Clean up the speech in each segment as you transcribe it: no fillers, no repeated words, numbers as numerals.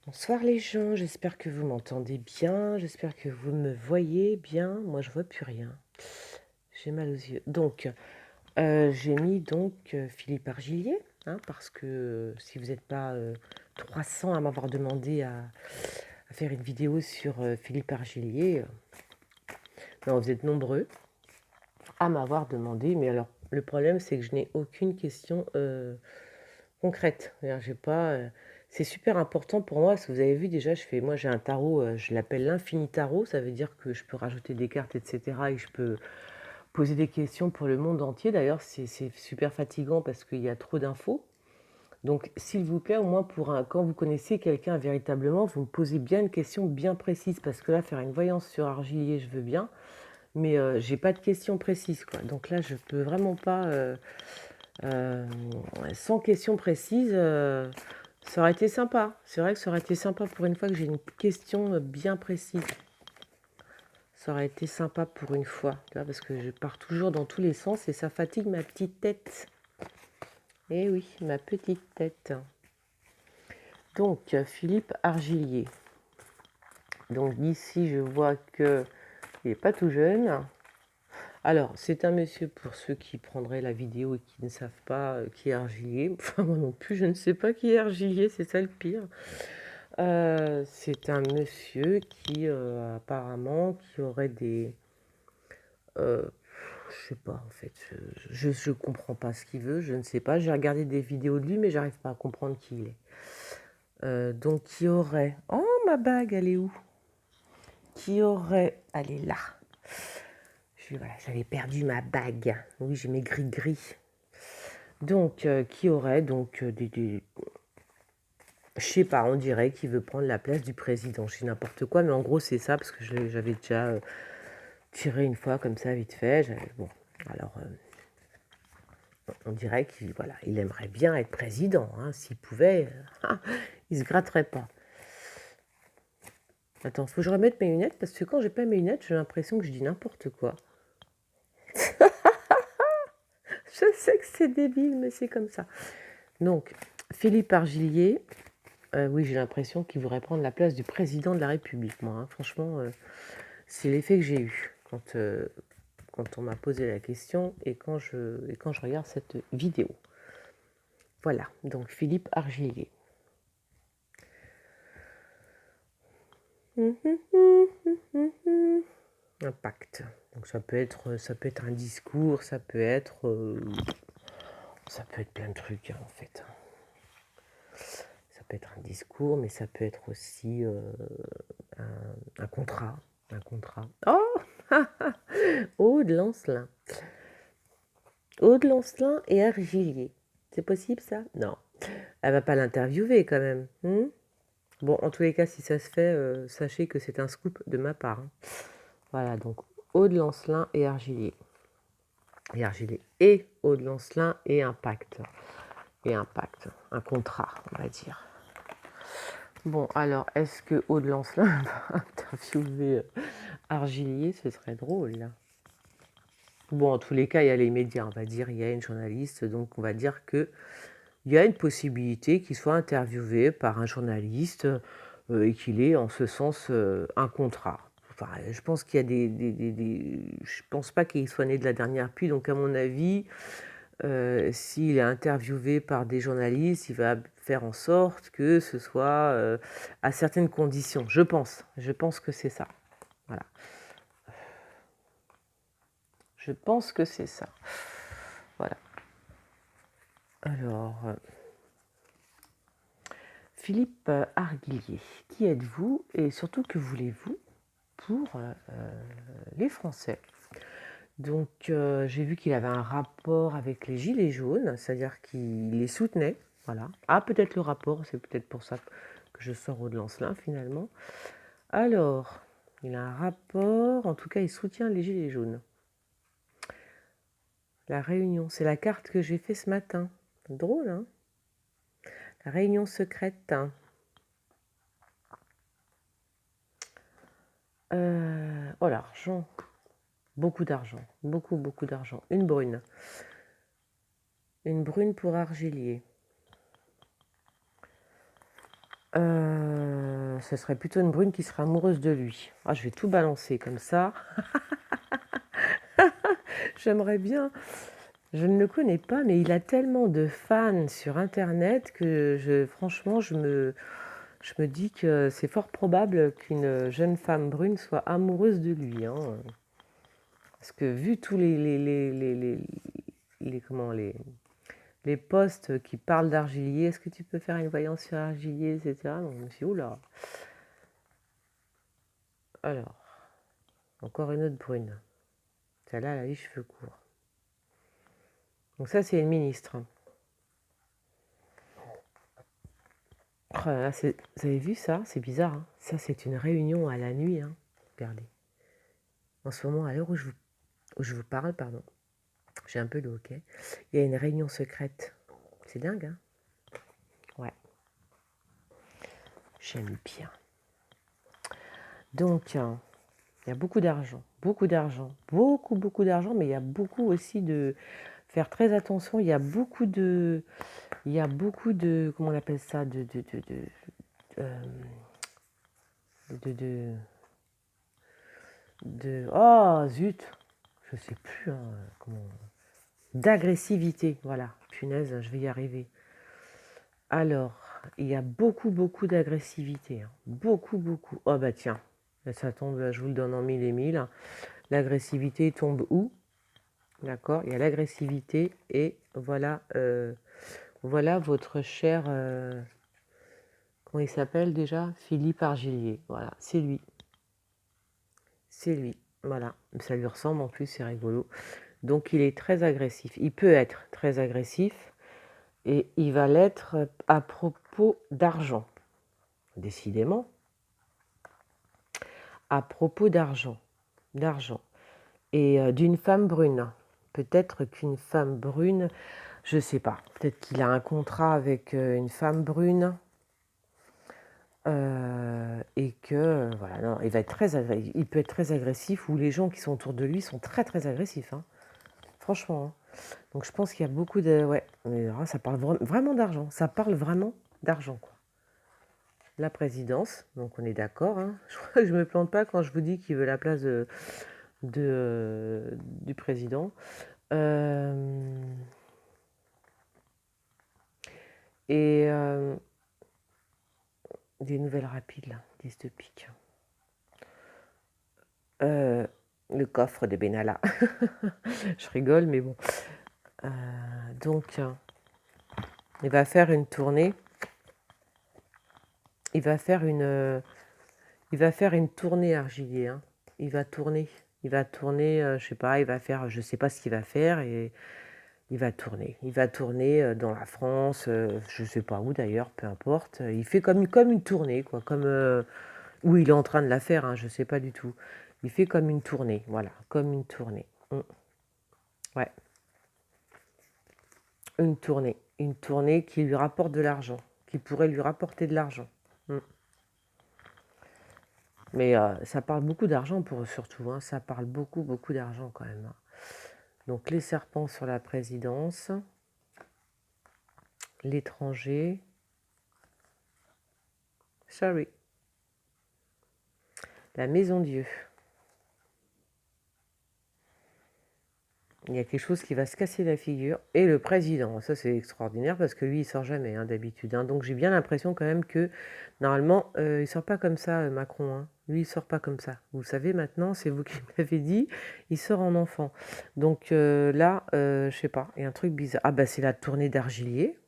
Bonsoir les gens, j'espère que vous m'entendez bien, j'espère que vous me voyez bien. Moi, je vois plus rien. J'ai mal aux yeux. Donc, j'ai mis Philippe Argillier, hein, parce que si vous n'êtes pas 300 à m'avoir demandé à faire une vidéo sur Philippe Argillier, non, vous êtes nombreux à m'avoir demandé. Mais alors, le problème, c'est que je n'ai aucune question concrète. C'est-à-dire, j'ai pas. C'est super important pour moi, parce que vous avez vu déjà, moi j'ai un tarot, je l'appelle l'infini tarot, ça veut dire que je peux rajouter des cartes, etc. Et je peux poser des questions pour le monde entier. D'ailleurs, c'est super fatigant parce qu'il y a trop d'infos. Donc, s'il vous plaît, au moins quand vous connaissez quelqu'un véritablement, vous me posez bien une question bien précise, parce que là, faire une voyance sur Argillier, je veux bien, mais j'ai pas de questions précises, quoi. Donc là, je peux vraiment pas, euh, sans questions précises. Ça aurait été sympa. C'est vrai que ça aurait été sympa pour une fois que j'ai une question bien précise. Ça aurait été sympa pour une fois, tu vois, parce que je pars toujours dans tous les sens et ça fatigue ma petite tête. Eh oui, ma petite tête. Donc, Philippe Argillier. Donc, d'ici, je vois qu'il n'est pas tout jeune. Alors, c'est un monsieur, pour ceux qui prendraient la vidéo et qui ne savent pas qui est Argillier. Enfin, moi non plus, je ne sais pas qui est Argillier, c'est ça le pire. C'est un monsieur qui, apparemment, qui aurait des... je sais pas, en fait. Je comprends pas ce qu'il veut, je ne sais pas. J'ai regardé des vidéos de lui, mais j'arrive pas à comprendre qui il est. Donc, qui aurait... Oh, ma bague, elle est où? Qui aurait... Elle est là. Voilà, j'avais perdu ma bague. Oui, j'ai mes gris-gris. Donc, qui aurait je sais pas, on dirait qu'il veut prendre la place du président. Je sais n'importe quoi, mais en gros, c'est ça, parce que j'avais déjà tiré une fois comme ça, vite fait. Bon, alors, on dirait qu'il voilà, il aimerait bien être président. Hein, s'il pouvait, il se gratterait pas. Attends, faut que je remette mes lunettes, parce que quand j'ai pas mes lunettes, j'ai l'impression que je dis n'importe quoi. Je sais que c'est débile, mais c'est comme ça. Donc, Philippe Argillier, oui, j'ai l'impression qu'il voudrait prendre la place du président de la République, moi. Hein. Franchement, c'est l'effet que j'ai eu quand on m'a posé la question et quand je regarde cette vidéo. Voilà, donc Philippe Argillier. Un pacte. Donc ça peut être un discours, ça peut être plein de trucs hein, en fait. Ça peut être un discours, mais ça peut être aussi un contrat. Un contrat. Oh Aude Lancelin. Aude Lancelin et Argillier. C'est possible ça? Non. Elle va pas l'interviewer quand même. Bon, en tous les cas, si ça se fait, sachez que c'est un scoop de ma part. Hein. Voilà, donc Aude Lancelin et Argillier. Et Argillier et Aude Lancelin et un pacte. Et un pacte, un contrat, on va dire. Bon, alors, est-ce que Aude Lancelin va interviewer Argillier? Ce serait drôle, là. Bon, en tous les cas, il y a les médias, on va dire, il y a une journaliste, donc on va dire que il y a une possibilité qu'il soit interviewé par un journaliste et qu'il ait en ce sens un contrat. Enfin, je pense qu'il y a je pense pas qu'il soit né de la dernière pluie, donc à mon avis, s'il est interviewé par des journalistes, il va faire en sorte que ce soit à certaines conditions. Je pense que c'est ça. Voilà. Je pense que c'est ça. Voilà. Alors, Philippe Argillier, qui êtes-vous et surtout que voulez-vous pour les Français? Donc, j'ai vu qu'il avait un rapport avec les Gilets jaunes, c'est-à-dire qu'il les soutenait. Voilà. Ah, peut-être le rapport, c'est peut-être pour ça que je sors Aude Lancelin finalement. Alors, il a un rapport, en tout cas, il soutient les Gilets jaunes. La réunion, c'est la carte que j'ai fait ce matin. Drôle, hein? La réunion secrète. Hein. Oh, l'argent. Beaucoup d'argent. Beaucoup, beaucoup d'argent. Une brune. Une brune pour Argillier. Ce serait plutôt une brune qui serait amoureuse de lui. Ah, je vais tout balancer comme ça. J'aimerais bien. Je ne le connais pas, mais il a tellement de fans sur Internet que franchement, je me dis que c'est fort probable qu'une jeune femme brune soit amoureuse de lui, hein. Parce que vu tous comment, les posts qui parlent d'Argilier, est-ce que tu peux faire une voyance sur Argilier, etc. Donc je me suis dit, oula. Alors, encore une autre brune. Celle-là, elle a les cheveux courts. Donc ça, c'est une ministre. Oh là là, vous avez vu ça? C'est bizarre, hein. Ça, c'est une réunion à la nuit, hein. Regardez. En ce moment, à l'heure où je vous parle, pardon, j'ai un peu le hoquet, il y a une réunion secrète. C'est dingue, hein? Ouais, j'aime bien. Donc, il y a beaucoup d'argent, beaucoup d'argent, mais il y a beaucoup aussi de faire très attention. Il y a beaucoup de, comment on appelle ça, euh, de, oh zut, je sais plus, hein, comment, d'agressivité, voilà, punaise, je vais y arriver. Alors, il y a beaucoup d'agressivité, hein, beaucoup. Oh bah tiens, ça tombe, je vous le donne en mille et mille. L'agressivité tombe où? D'accord, il y a l'agressivité et voilà, voilà votre cher, comment il s'appelle déjà? Philippe Argilier. Voilà, c'est lui. C'est lui. Voilà, ça lui ressemble en plus, c'est rigolo. Donc il est très agressif. Il peut être très agressif et il va l'être à propos d'argent. Décidément, à propos d'argent. D'argent. Et d'une femme brune. Peut-être qu'une femme brune, je sais pas. Peut-être qu'il a un contrat avec une femme brune. Et que voilà, non, il va être il peut être très agressif ou les gens qui sont autour de lui sont très agressifs, hein. Franchement, hein. Donc je pense qu'il y a beaucoup de ouais, mais alors là, ça parle vraiment d'argent. Ça parle vraiment d'argent, quoi. La présidence, donc on est d'accord, hein. Je crois que je me plante pas quand je vous dis qu'il veut la place du président. Et des nouvelles rapides là, 10 de pique. Le coffre de Benalla. Je rigole, mais bon. Donc, il va faire une tournée. Il va faire une tournée Argilier, hein. Il va tourner. Je sais pas, je sais pas ce qu'il va faire et il va tourner. Il va tourner dans la France, je sais pas où d'ailleurs, peu importe. Il fait comme une tournée, quoi, où il est en train de la faire, hein, je sais pas du tout. Il fait comme une tournée, voilà, comme une tournée. Ouais, une tournée qui lui rapporte de l'argent, qui pourrait lui rapporter de l'argent. Mm. Mais ça parle beaucoup d'argent pour eux surtout, hein. Ça parle beaucoup d'argent quand même, hein. Donc les serpents sur la présidence, l'étranger, sorry, la maison Dieu. Il y a quelque chose qui va se casser la figure. Et le président, ça c'est extraordinaire parce que lui il sort jamais, hein, d'habitude, hein. Donc j'ai bien l'impression quand même que normalement il sort pas comme ça, Macron, hein. Lui il sort pas comme ça. Vous savez maintenant, c'est vous qui me l'avez dit, il sort en enfant. Donc là, je sais pas, il y a un truc bizarre. Ah bah c'est la tournée d'Argilier,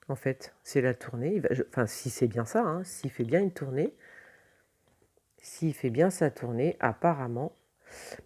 en fait. C'est la tournée. Enfin si c'est bien ça, hein, s'il fait bien une tournée, s'il fait bien sa tournée, apparemment.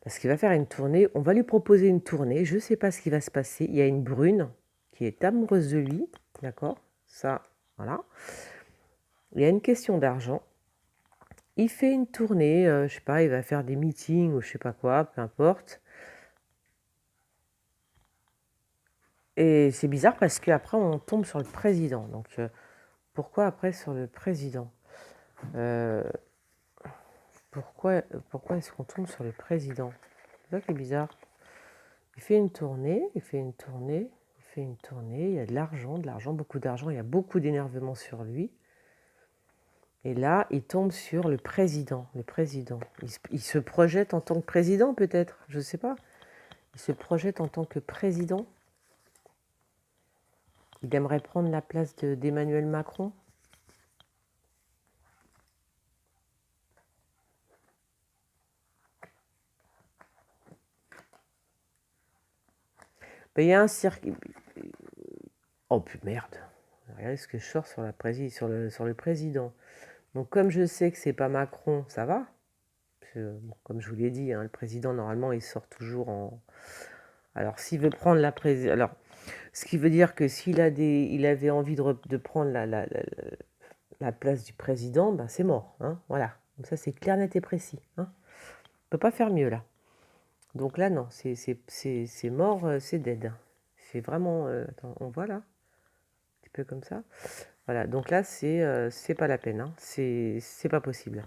Parce qu'il va faire une tournée, on va lui proposer une tournée, je ne sais pas ce qui va se passer. Il y a une brune qui est amoureuse de lui, d'accord? Ça, voilà. Il y a une question d'argent. Il fait une tournée, je sais pas, il va faire des meetings ou je sais pas quoi, peu importe. Et c'est bizarre parce qu'après on tombe sur le président. Donc pourquoi après sur le président? Euh, pourquoi est-ce qu'on tombe sur le président? C'est ça qui est bizarre. Il fait une tournée, il fait une tournée, il y a de l'argent, beaucoup d'argent, il y a beaucoup d'énervement sur lui. Et là, il tombe sur le président. Le président. Il se projette en tant que président, peut-être. Je ne sais pas. Il se projette en tant que président. Il aimerait prendre la place d'Emmanuel Macron. Ben, il y a un cirque. Oh, puis merde. Regardez ce que je sors sur le président. Donc, comme je sais que c'est pas Macron, ça va. Parce que, bon, comme je vous l'ai dit, hein, le président, normalement, il sort toujours en... Alors, s'il veut prendre la présidence... Alors, ce qui veut dire que s'il avait envie de prendre la place du président, ben c'est mort. Hein, voilà. Donc ça, c'est clair, net et précis. Hein. On ne peut pas faire mieux, là. Donc là, non, c'est mort, c'est dead. C'est vraiment... attends, on voit là? Un petit peu comme ça. Voilà, donc là, c'est pas la peine. Hein. C'est pas possible.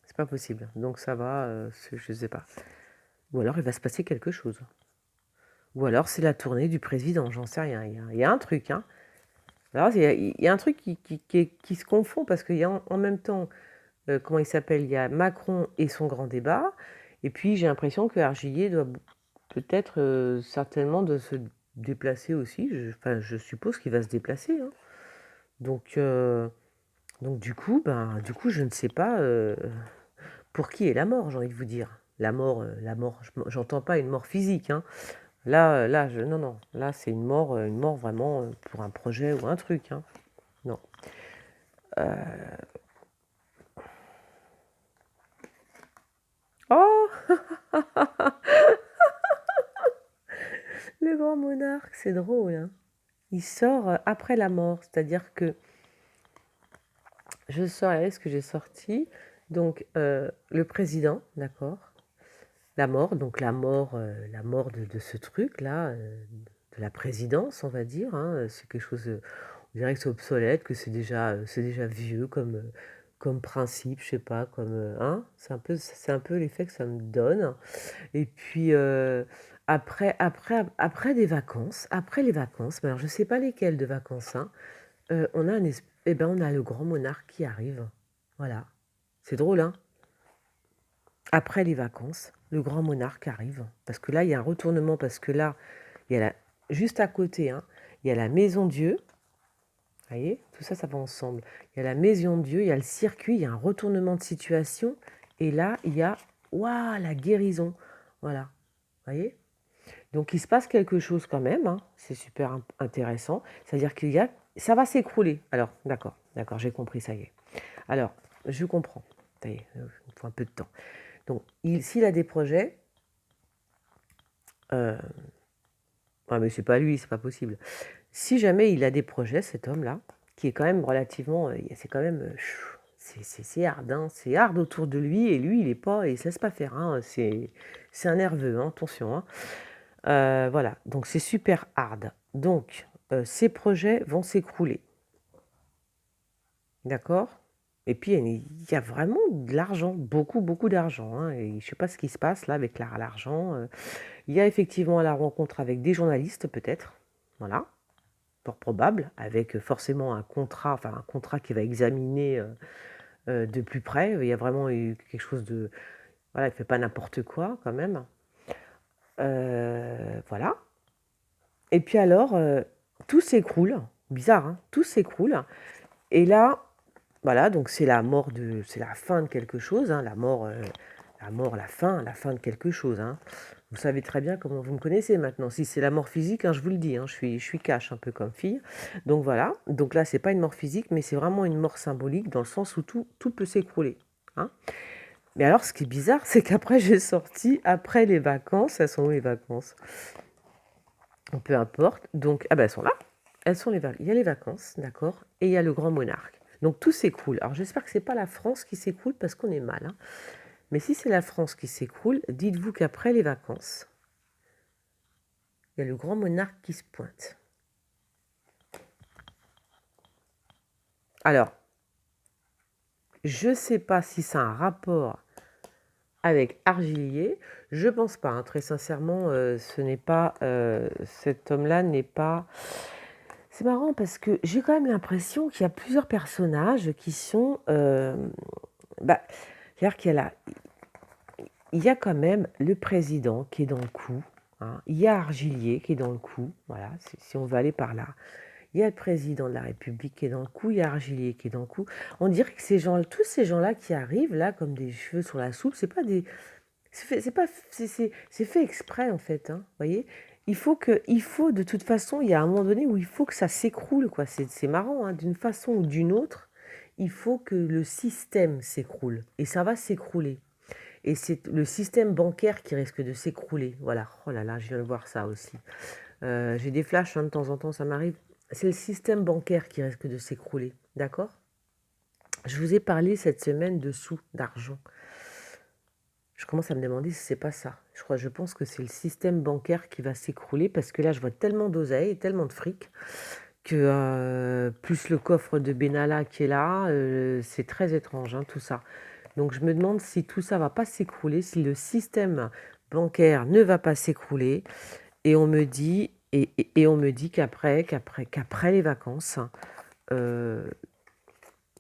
C'est pas possible. Donc ça va, je sais pas. Ou alors, il va se passer quelque chose. Ou alors, c'est la tournée du président, j'en sais rien. Il y a un truc, hein. Alors, il y a un truc qui se confond parce qu'il y a en même temps, comment il s'appelle, il y a Macron et son grand débat. Et puis, j'ai l'impression que Argillier doit peut-être, certainement, de se déplacer aussi. Enfin, je suppose qu'il va se déplacer. Hein. Donc, du coup, je ne sais pas pour qui est la mort, j'ai envie de vous dire. La mort, j'entends pas une mort physique. Hein. Là, non. Là, c'est une mort vraiment pour un projet ou un truc. Hein. Non. Oh Le grand monarque, c'est drôle. Hein. Il sort après la mort, c'est-à-dire que je sors, regardez ce que j'ai sorti. Donc, le président, d'accord. La mort, donc la mort de ce truc-là, de la présidence, on va dire. Hein. C'est quelque chose, on dirait que c'est obsolète, que c'est déjà vieux comme principe, je sais pas, comme... hein. C'est un peu l'effet que ça me donne. Et puis, après les vacances, mais alors je sais pas lesquelles de vacances, hein, on a le grand monarque qui arrive. Voilà. C'est drôle, hein? Après les vacances, le grand monarque arrive. Parce que là, il y a un retournement, parce que là, il y a juste à côté, hein, il y a la maison Dieu. Vous voyez, tout ça, ça va ensemble. Il y a la maison Dieu, il y a le circuit, il y a un retournement de situation. Et là, il y a, waouh, la guérison. Voilà. Vous voyez? Donc il se passe quelque chose quand même, hein. C'est super intéressant. C'est-à-dire ça va s'écrouler. Alors, d'accord, j'ai compris, ça y est. Alors, je comprends. Ça y est, il faut un peu de temps. Donc, s'il a des projets, ah, mais c'est pas lui, c'est pas possible. Si jamais il a des projets, cet homme-là, qui est quand même relativement, c'est quand même, c'est hard, hein. C'est hard autour de lui, et lui, il se laisse pas faire, hein. C'est un nerveux, hein, attention, hein. Voilà, donc c'est super hard. Donc, ces projets vont s'écrouler. D'accord? Et puis, il y a vraiment de l'argent, beaucoup, beaucoup d'argent. Hein, et je ne sais pas ce qui se passe là avec l'argent. Il y a effectivement la rencontre avec des journalistes, peut-être. Voilà, fort probable, avec forcément un contrat qui va examiner de plus près. Il y a vraiment eu quelque chose de... Voilà, il ne fait pas n'importe quoi quand même. Voilà. Et puis alors, tout s'écroule. Bizarre, hein, tout s'écroule. Et là, voilà, donc c'est la fin de quelque chose, hein, la mort, la fin de quelque chose. Hein. Vous savez très bien comment vous me connaissez maintenant. Si c'est la mort physique, hein, je vous le dis, hein, je suis cash un peu comme fille. Donc voilà, donc là, c'est pas une mort physique, mais c'est vraiment une mort symbolique dans le sens où tout peut s'écrouler. Hein. Mais alors, ce qui est bizarre, c'est qu'après, j'ai sorti, après les vacances, elles sont où les vacances? Peu importe. Donc, ah ben, elles sont là. Il y a les vacances, d'accord, et il y a le grand monarque. Donc tout s'écroule. Alors j'espère que c'est pas la France qui s'écroule parce qu'on est mal. Hein. Mais si c'est la France qui s'écroule, dites-vous qu'après les vacances, il y a le grand monarque qui se pointe. Alors, je sais pas si c'est un rapport avec Argillier. Je pense pas. Hein. Très sincèrement, ce n'est pas cet homme-là n'est pas. C'est marrant parce que j'ai quand même l'impression qu'il y a plusieurs personnages qui sont, bah, c'est-à-dire il y a quand même le président qui est dans le coup, hein. Il y a Argilier qui est dans le coup, voilà, si on veut aller par là. Il y a le président de la République qui est dans le coup, il y a Argilier qui est dans le coup. On dirait que tous ces gens-là qui arrivent là comme des cheveux sur la soupe, c'est pas des, c'est pas, c'est fait exprès en fait, hein, voyez. Il faut de toute façon, il y a un moment donné où il faut que ça s'écroule, quoi. C'est marrant, hein, d'une façon ou d'une autre, il faut que le système s'écroule et ça va s'écrouler. Et c'est le système bancaire qui risque de s'écrouler. Voilà. Oh là là, je viens de voir ça aussi. J'ai des flashs, hein, de temps en temps, ça m'arrive. C'est le système bancaire qui risque de s'écrouler. D'accord? Je vous ai parlé cette semaine de sous, d'argent. Je commence à me demander si c'est pas ça. Je pense que c'est le système bancaire qui va s'écrouler parce que là, je vois tellement d'oseille, tellement de fric que plus le coffre de Benalla qui est là, c'est très étrange, hein, tout ça. Donc je me demande si tout ça va pas s'écrouler, si le système bancaire ne va pas s'écrouler. Et on me dit, et on me dit qu'après les vacances, euh,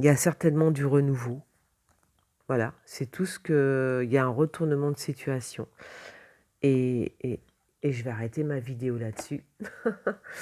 il y a certainement du renouveau. Voilà, c'est tout ce que... Il y a un retournement de situation. Et, et, et je vais arrêter ma vidéo là-dessus.